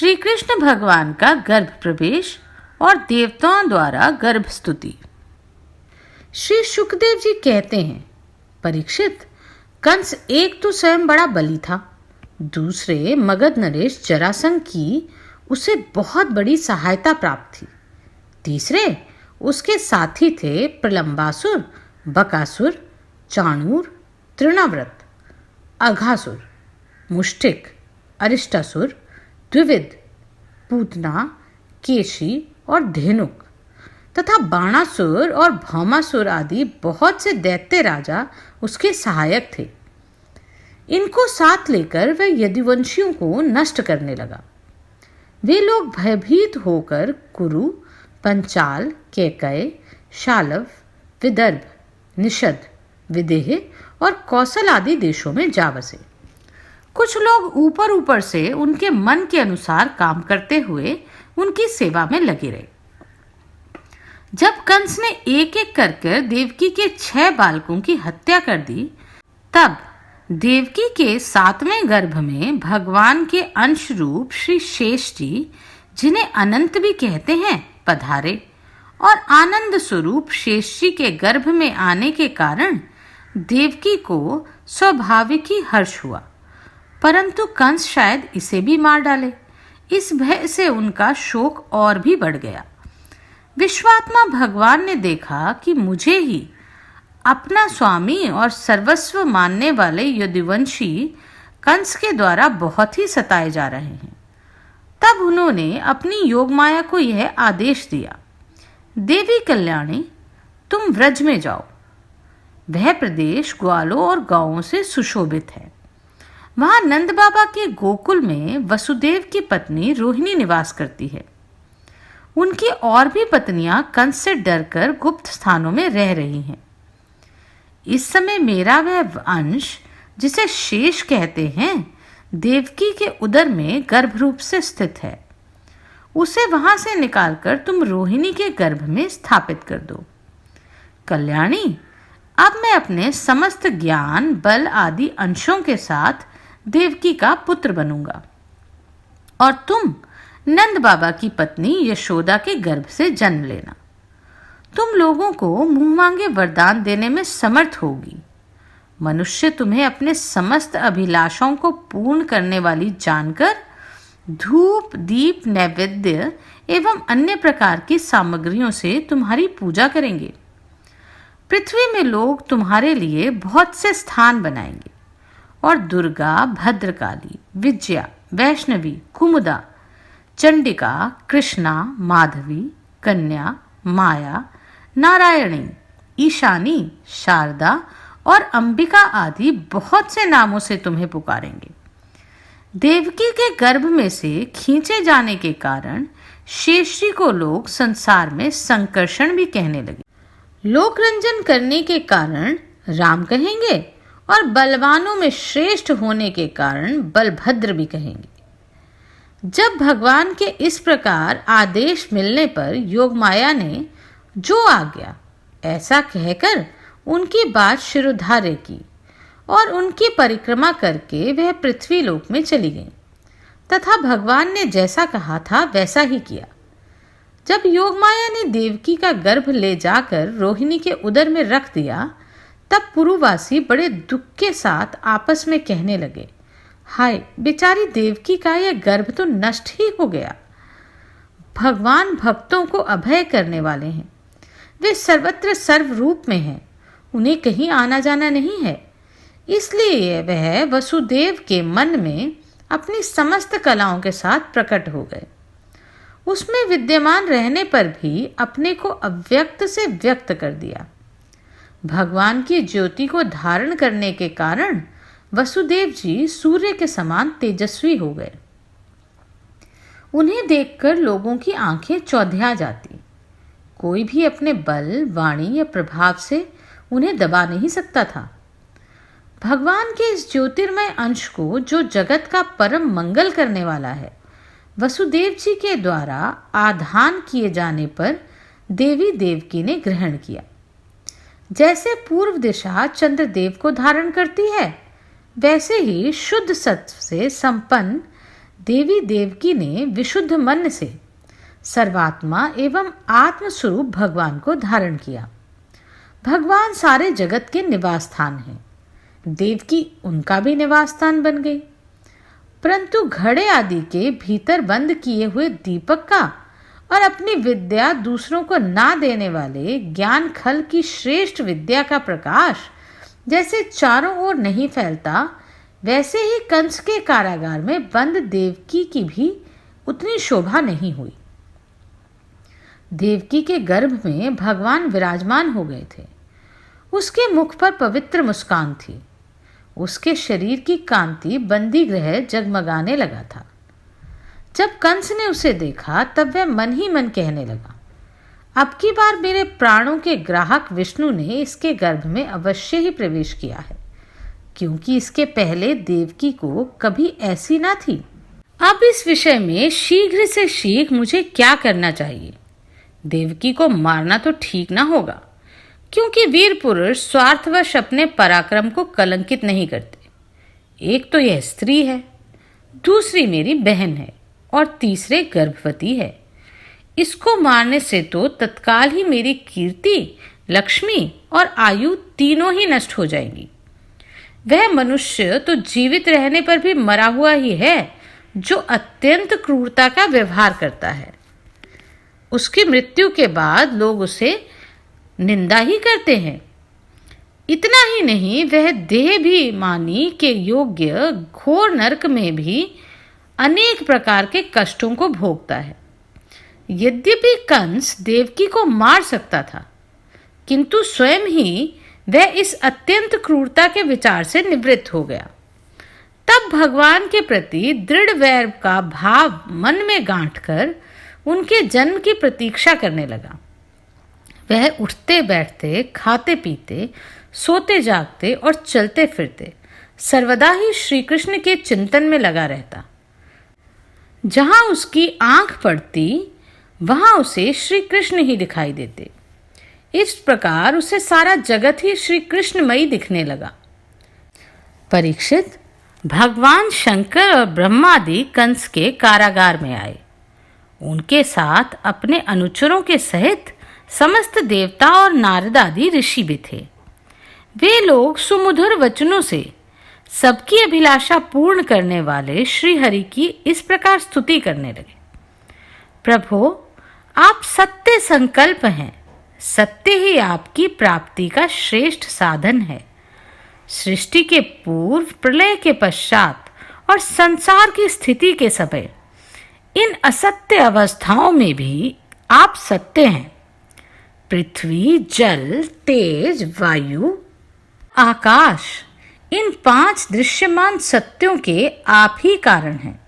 श्री कृष्ण भगवान का गर्भ प्रवेश और देवताओं द्वारा गर्भ स्तुति। श्री शुकदेव जी कहते हैं, परीक्षित, कंस एक तो स्वयं बड़ा बली था, दूसरे मगध नरेश जरासंध की उसे बहुत बड़ी सहायता प्राप्त थी, तीसरे उसके साथी थे प्रलंबासुर, बकासुर, चाणूर, तृणाव्रत, अघासुर, मुष्टिक, अरिष्टासुर, द्विविद, पूतना, केशी और धेनुक तथा बाणासुर और भौमासुर आदि बहुत से दैत्य राजा उसके सहायक थे। इनको साथ लेकर वह यदुवंशियों को नष्ट करने लगा। वे लोग भयभीत होकर कुरु, पंचाल, कैकय, शालव, विदर्भ, निषद, विदेह और कौशल आदि देशों में जा बसे। कुछ लोग ऊपर ऊपर से उनके मन के अनुसार काम करते हुए उनकी सेवा में लगे रहे। जब कंस ने एक एक कर देवकी के 6 बालकों की हत्या कर दी, तब देवकी के 7वें गर्भ में भगवान के अंश रूप श्री शेष जी, जिन्हें अनंत भी कहते हैं, पधारे और आनंद स्वरूप शेष जी के गर्भ में आने के कारण देवकी को स्वाभाविक ही हर्ष हुआ, परंतु कंस शायद इसे भी मार डाले। इस भय से उनका शोक और भी बढ़ गया। विश्वात्मा भगवान ने देखा कि मुझे ही अपना स्वामी और सर्वस्व मानने वाले यदुवंशी कंस के द्वारा बहुत ही सताए जा रहे हैं। तब उन्होंने अपनी योगमाया को यह आदेश दिया, देवी कल्याणी, तुम व्रज में जाओ। वह प्रदेश ग्वालों और गांवों से सुशोभित है। वहां नंद बाबा के गोकुल में वसुदेव की पत्नी रोहिणी निवास करती है। उनकी और भी पत्नियां कंस से डरकर गुप्त स्थानों में रह रही हैं। इस समय मेरा वह अंश, जिसे शेष कहते हैं, देवकी के उदर में गर्भ रूप से स्थित है। उसे वहां से निकालकर तुम रोहिणी के गर्भ में स्थापित कर दो। कल्याणी, अब मैं अपने समस्त ज्ञान, बल आदि अंशों के साथ देवकी का पुत्र बनूंगा और तुम नंद बाबा की पत्नी यशोदा के गर्भ से जन्म लेना। तुम लोगों को मुंह मांगे वरदान देने में समर्थ होगी। मनुष्य तुम्हें अपने समस्त अभिलाषाओं को पूर्ण करने वाली जानकर धूप, दीप, नैवेद्य एवं अन्य प्रकार की सामग्रियों से तुम्हारी पूजा करेंगे। पृथ्वी में लोग तुम्हारे लिए बहुत से स्थान बनाएंगे और दुर्गा, भद्रकाली, विजया, वैष्णवी, कुमुदा, चंडिका, कृष्णा, माधवी, कन्या, माया, नारायणी, ईशानी, शारदा और अंबिका आदि बहुत से नामों से तुम्हें पुकारेंगे। देवकी के गर्भ में से खींचे जाने के कारण शेषजी को लोग संसार में संकर्षण भी कहने लगे। लोकरंजन करने के कारण राम कहेंगे और बलवानों में श्रेष्ठ होने के कारण बलभद्र भी कहेंगे। जब भगवान के इस प्रकार आदेश मिलने पर योगमाया ने जो आज्ञा, ऐसा कहकर उनकी बात शिरोधार्य की और उनकी परिक्रमा करके वह पृथ्वी लोक में चली गई तथा भगवान ने जैसा कहा था वैसा ही किया। जब योगमाया ने देवकी का गर्भ ले जाकर रोहिणी के उदर में रख दिया, तब पुरुवासी बड़े दुख के साथ आपस में कहने लगे, हाय, बेचारी देवकी का यह गर्भ तो नष्ट ही हो गया। भगवान भक्तों को अभय करने वाले हैं। वे सर्वत्र सर्व रूप में हैं। उन्हें कहीं आना जाना नहीं है। इसलिए वह वसुदेव के मन में अपनी समस्त कलाओं के साथ प्रकट हो गए। उसमें विद्यमान रहने पर भी अपने को अव्यक्त से व्यक्त कर दिया। भगवान की ज्योति को धारण करने के कारण वसुदेव जी सूर्य के समान तेजस्वी हो गए। उन्हें देखकर लोगों की आंखें चौंधिया जाती। कोई भी अपने बल, वाणी या प्रभाव से उन्हें दबा नहीं सकता था। भगवान के इस ज्योतिर्मय अंश को, जो जगत का परम मंगल करने वाला है, वसुदेव जी के द्वारा आधान किए जाने पर देवी देवकी ने ग्रहण किया। जैसे पूर्व दिशा चंद्रदेव को धारण करती है, वैसे ही शुद्ध सत्व से संपन्न देवी देवकी ने विशुद्ध मन से सर्वात्मा एवं आत्म स्वरूप भगवान को धारण किया। भगवान सारे जगत के निवास स्थान हैं। देवकी उनका भी निवास स्थान बन गई। परंतु घड़े आदि के भीतर बंद किए हुए दीपक का और अपनी विद्या दूसरों को ना देने वाले ज्ञान खल की श्रेष्ठ विद्या का प्रकाश जैसे चारों ओर नहीं फैलता, वैसे ही कंस के कारागार में बंद देवकी की भी उतनी शोभा नहीं हुई। देवकी के गर्भ में भगवान विराजमान हो गए थे। उसके मुख पर पवित्र मुस्कान थी। उसके शरीर की कांति बंदी गृह जगमगाने लगा था। जब कंस ने उसे देखा तब वह मन ही मन कहने लगा, अब की बार मेरे प्राणों के ग्राहक विष्णु ने इसके गर्भ में अवश्य ही प्रवेश किया है, क्योंकि इसके पहले देवकी को कभी ऐसी ना थी। अब इस विषय में शीघ्र से शीघ्र मुझे क्या करना चाहिए? देवकी को मारना तो ठीक ना होगा, क्योंकि वीर पुरुष स्वार्थवश अपने पराक्रम को कलंकित नहीं करते। एक तो यह स्त्री है, दूसरी मेरी बहन है और तीसरे गर्भवती है। इसको मारने से तो तत्काल ही मेरी कीर्ति, लक्ष्मी और आयु तीनों ही नष्ट हो जाएंगी। वह मनुष्य तो जीवित रहने पर भी मरा हुआ ही है, जो अत्यंत क्रूरता का व्यवहार करता है। उसकी मृत्यु के बाद लोग उसे निंदा ही करते हैं। इतना ही नहीं, वह देह भी मानी के योग्य घोर नरक में भी अनेक प्रकार के कष्टों को भोगता है। यद्यपि कंस देवकी को मार सकता था, किंतु स्वयं ही वह इस अत्यंत क्रूरता के विचार से निवृत्त हो गया। तब भगवान के प्रति दृढ़ वैर का भाव मन में गांठकर उनके जन्म की प्रतीक्षा करने लगा। वह उठते बैठते, खाते पीते, सोते जागते और चलते फिरते सर्वदा ही श्री कृष्ण के चिंतन में लगा रहता। जहां उसकी आंख पड़ती वहां उसे श्री कृष्ण ही दिखाई देते। इस प्रकार उसे सारा जगत ही श्री कृष्णमयी दिखने लगा। परीक्षित, भगवान शंकर और ब्रह्मादि कंस के कारागार में आए। उनके साथ अपने अनुचरों के सहित समस्त देवता और नारद आदि ऋषि भी थे। वे लोग सुमधुर वचनों से सबकी अभिलाषा पूर्ण करने वाले श्री हरि की इस प्रकार स्तुति करने लगे। प्रभो, आप सत्य संकल्प हैं। सत्य ही आपकी प्राप्ति का श्रेष्ठ साधन है। सृष्टि के पूर्व, प्रलय के पश्चात और संसार की स्थिति के समय इन असत्य अवस्थाओं में भी आप सत्य हैं। पृथ्वी, जल, तेज, वायु, आकाश, इन 5 दृश्यमान सत्यों के आप ही कारण हैं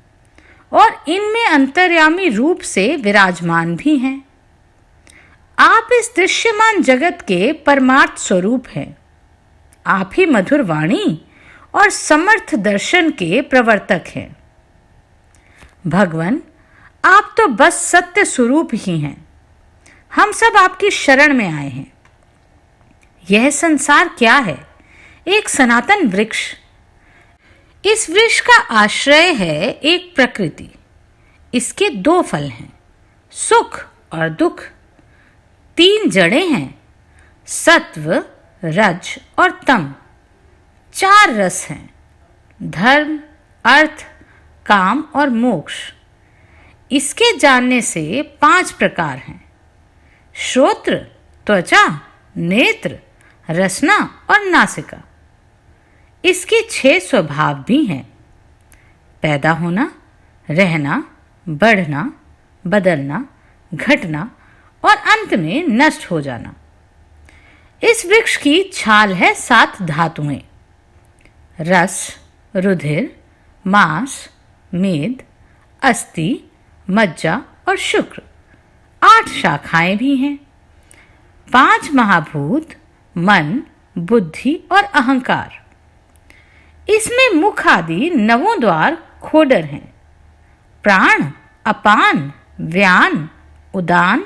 और इनमें अंतर्यामी रूप से विराजमान भी हैं। आप इस दृश्यमान जगत के परमार्थ स्वरूप हैं। आप ही मधुर वाणी और समर्थ दर्शन के प्रवर्तक हैं। भगवान, आप तो बस सत्य स्वरूप ही हैं। हम सब आपकी शरण में आए हैं। यह संसार क्या है? एक सनातन वृक्ष। इस वृक्ष का आश्रय है एक प्रकृति। इसके 2 फल हैं, सुख और दुख। 3 जड़ें हैं, सत्व, रज और तम। 4 रस हैं, धर्म, अर्थ, काम और मोक्ष। इसके जानने से 5 प्रकार हैं, श्रोत्र, त्वचा, नेत्र, रसना और नासिका। इसके 6 स्वभाव भी हैं, पैदा होना, रहना, बढ़ना, बदलना, घटना और अंत में नष्ट हो जाना। इस वृक्ष की छाल है 7 धातुएं, रस, रुधिर, मांस, मेद, अस्थि, मज्जा और शुक्र। 8 शाखाएं भी हैं, 5 महाभूत, मन, बुद्धि और अहंकार। इसमें मुख आदि 9 द्वार खोडर हैं, प्राण, अपान, व्यान, उदान,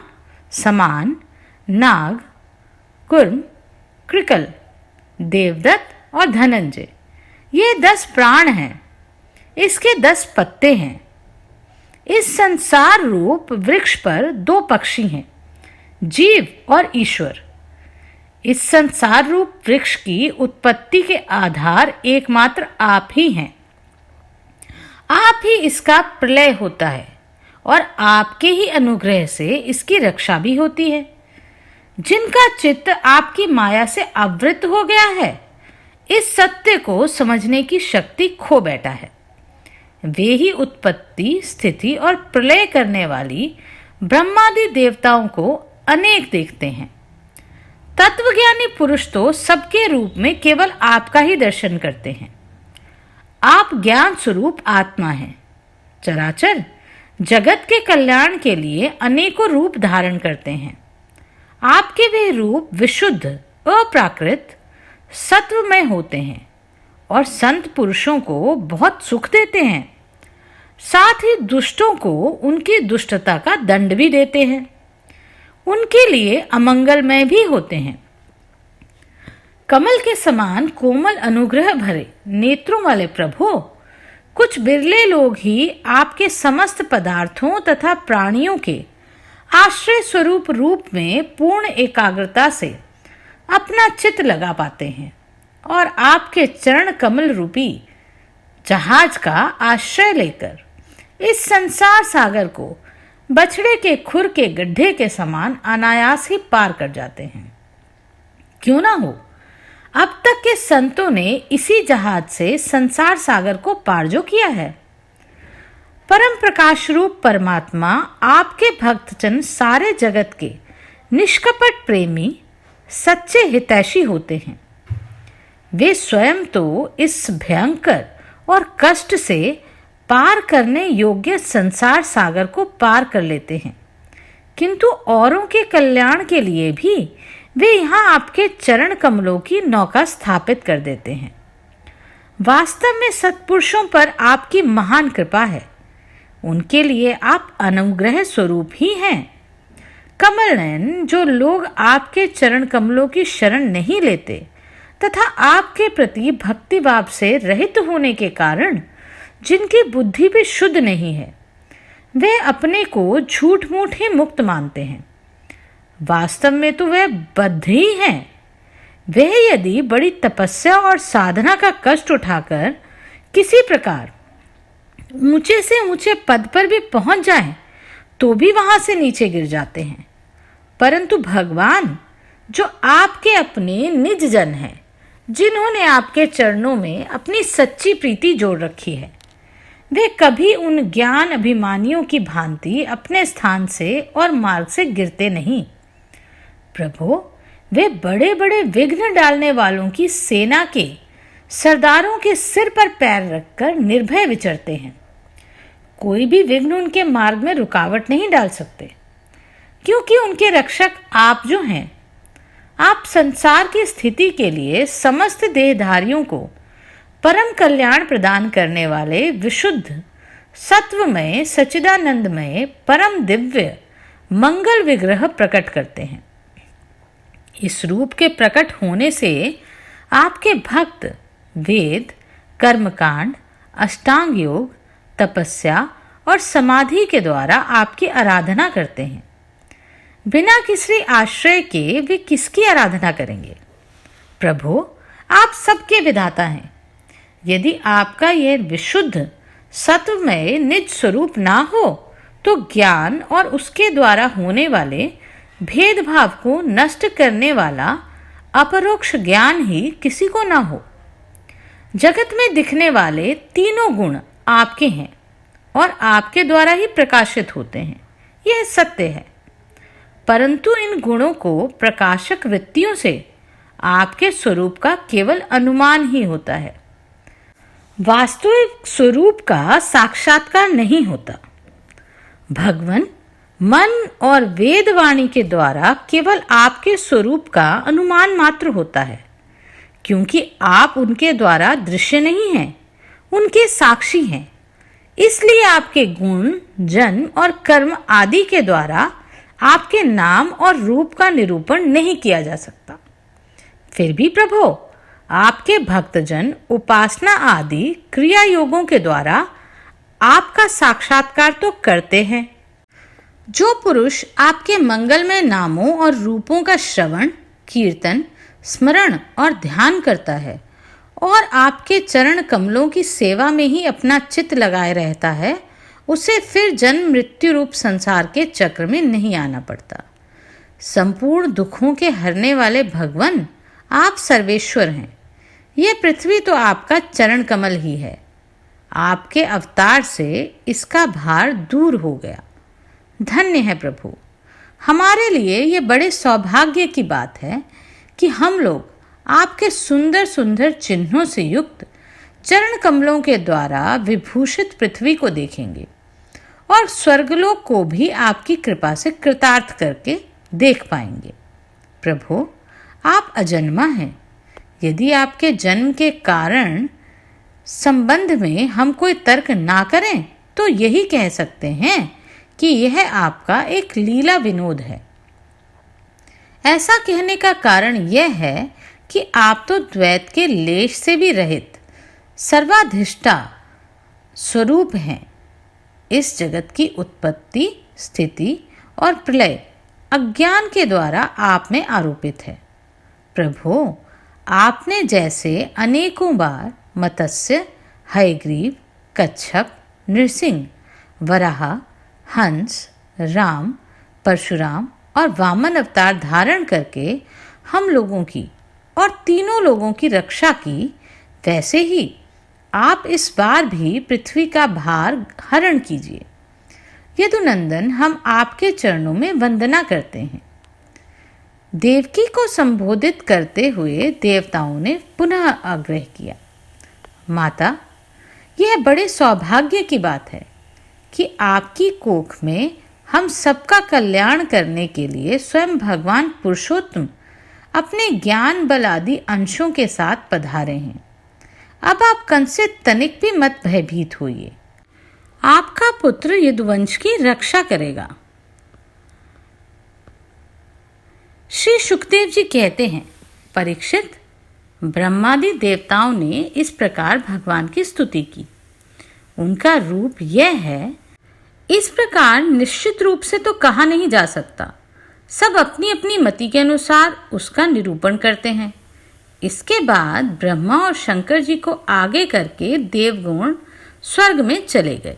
समान, नाग, कुर्म, कृकल, देवदत्त और धनंजय। ये 10 प्राण हैं। इसके 10 पत्ते हैं, इस संसार रूप वृक्ष पर दो पक्षी हैं, जीव और ईश्वर। इस संसार रूप वृक्ष की उत्पत्ति के आधार एकमात्र आप ही हैं। आप ही इसका प्रलय होता है और आपके ही अनुग्रह से इसकी रक्षा भी होती है। जिनका चित्त आपकी माया से आवृत हो गया है, इस सत्य को समझने की शक्ति खो बैठा है। वे ही उत्पत्ति, स्थिति और प्रलय करने वाली ब्रह्मादि देवताओं को अनेक देखते हैं। तत्वज्ञानी पुरुष तो सबके रूप में केवल आपका ही दर्शन करते हैं। आप ज्ञान स्वरूप आत्मा हैं। चराचर जगत के कल्याण के लिए अनेकों रूप धारण करते हैं। आपके वे रूप विशुद्ध, अप्राकृत, सत्वमय होते हैं और संत पुरुषों को बहुत सुख देते हैं। साथ ही दुष्टों को उनकी दुष्टता का दंड भी देते हैं। उनके लिए अमंगलमय भी होते हैं। कमल के समान कोमल अनुग्रह भरे नेत्रों वाले प्रभु, कुछ बिरले लोग ही आपके समस्त पदार्थों तथा प्राणियों के आश्रय स्वरूप रूप में पूर्ण एकाग्रता से अपना चित्त लगा पाते हैं और आपके चरण कमल रूपी जहाज का आश्रय लेकर इस संसार सागर को बछड़े के खुर के गड्ढे के समान अनायास ही पार कर जाते हैं। क्यों ना हो, अब तक के संतों ने इसी जहाज से संसार सागर को पार जो किया है। परम प्रकाश रूप परमात्मा आपके भक्तजन सारे जगत के निष्कपट प्रेमी, सच्चे हितैषी होते हैं। वे स्वयं तो इस भयंकर और कष्ट से पार करने योग्य संसार सागर को पार कर लेते हैं, किंतु औरों के कल्याण के लिए भी वे यहाँ आपके चरण कमलों की नौका स्थापित कर देते हैं। वास्तव में सत्पुरुषों पर आपकी महान कृपा है। उनके लिए आप अनुग्रह स्वरूप ही हैं। कमल नयन, जो लोग आपके चरण कमलों की शरण नहीं लेते तथा आपके प्रति भक्ति भाव से रहित होने के कारण जिनकी बुद्धि भी शुद्ध नहीं है, वे अपने को झूठ मूठ ही मुक्त मानते हैं। वास्तव में तो वे बद्ध ही हैं। वे यदि बड़ी तपस्या और साधना का कष्ट उठाकर किसी प्रकार ऊंचे से ऊंचे पद पर भी पहुंच जाएं, तो भी वहां से नीचे गिर जाते हैं। परंतु भगवान, जो आपके अपने निज जन हैं, जिन्होंने आपके चरणों में अपनी सच्ची प्रीति जोड़ रखी है, वे कभी उन ज्ञान अभिमानियों की भांति अपने स्थान से और मार्ग से गिरते नहीं। प्रभु, वे बड़े बड़े विघ्न डालने वालों की सेना के सरदारों के सिर पर पैर रखकर निर्भय विचरते हैं। कोई भी विघ्न उनके मार्ग में रुकावट नहीं डाल सकते, क्योंकि उनके रक्षक आप जो हैं। आप संसार की स्थिति के लिए समस्त देहधारियों को परम कल्याण प्रदान करने वाले विशुद्ध, सत्वमय, सच्चिदानंदमय, परम दिव्य मंगल विग्रह प्रकट करते हैं। इस रूप के प्रकट होने से आपके भक्त वेद, कर्मकांड, अष्टांग योग, तपस्या और समाधि के द्वारा आपकी आराधना करते हैं। बिना किसी आश्रय के वे किसकी आराधना करेंगे? प्रभु, आप सबके विधाता हैं। यदि आपका यह विशुद्ध सत्वमय निज स्वरूप ना हो, तो ज्ञान और उसके द्वारा होने वाले भेदभाव को नष्ट करने वाला अपरोक्ष ज्ञान ही किसी को ना हो। जगत में दिखने वाले तीनों गुण आपके हैं और आपके द्वारा ही प्रकाशित होते हैं, यह सत्य है। परंतु इन गुणों को प्रकाशक वृत्तियों से आपके स्वरूप का केवल अनुमान ही होता है। वास्तविक स्वरूप का साक्षात्कार नहीं होता। भगवान मन और वेदवाणी के द्वारा केवल आपके स्वरूप का अनुमान मात्र होता है, क्योंकि आप उनके द्वारा दृश्य नहीं हैं, उनके साक्षी हैं। इसलिए आपके गुण, जन्म और कर्म आदि के द्वारा आपके नाम और रूप का निरूपण नहीं किया जा सकता। फिर भी प्रभु, आपके भक्तजन उपासना आदि क्रिया योगों के द्वारा आपका साक्षात्कार तो करते हैं। जो पुरुष आपके मंगलमय नामों और रूपों का श्रवण, कीर्तन, स्मरण और ध्यान करता है और आपके चरण कमलों की सेवा में ही अपना चित्त लगाए रहता है, उसे फिर जन्म मृत्यु रूप संसार के चक्र में नहीं आना पड़ता। संपूर्ण दुखों के हरने वाले भगवान आप सर्वेश्वर हैं। यह पृथ्वी तो आपका चरण कमल ही है। आपके अवतार से इसका भार दूर हो गया। धन्य है प्रभु। हमारे लिए यह बड़े सौभाग्य की बात है कि हम लोग आपके सुंदर सुंदर चिन्हों से युक्त चरण कमलों के द्वारा विभूषित पृथ्वी को देखेंगे और स्वर्गलोक को भी आपकी कृपा से कृतार्थ करके देख पाएंगे। प्रभु, आप अजन्मा हैं। यदि आपके जन्म के कारण संबंध में हम कोई तर्क ना करें तो यही कह सकते हैं कि यह आपका एक लीला विनोद है। ऐसा कहने का कारण यह है कि आप तो द्वैत के लेश से भी रहित सर्वाधिष्ठा स्वरूप हैं। इस जगत की उत्पत्ति, स्थिति और प्रलय अज्ञान के द्वारा आप में आरोपित है। प्रभु, आपने जैसे अनेकों बार मत्स्य, हयग्रीव, कच्छप, नृसिंह, वराह, हंस, राम, परशुराम और वामन अवतार धारण करके हम लोगों की और तीनों लोगों की रक्षा की, वैसे ही आप इस बार भी पृथ्वी का भार हरण कीजिए। यदुनंदन, हम आपके चरणों में वंदना करते हैं। देवकी को संबोधित करते हुए देवताओं ने पुनः आग्रह किया। माता, यह बड़े सौभाग्य की बात है कि आपकी कोख में हम सबका कल्याण करने के लिए स्वयं भगवान पुरुषोत्तम अपने ज्ञान बल आदि अंशों के साथ पधारे हैं। अब आप कंस से तनिक भी मत भयभीत होइए। आपका पुत्र यदुवंश की रक्षा करेगा। श्री सुखदेव जी कहते हैं, परीक्षित, ब्रह्मादि देवताओं ने इस प्रकार भगवान की स्तुति की। उनका रूप यह है, इस प्रकार निश्चित रूप से तो कहा नहीं जा सकता। सब अपनी अपनी मति के अनुसार उसका निरूपण करते हैं। इसके बाद ब्रह्मा और शंकर जी को आगे करके देवगण स्वर्ग में चले गए।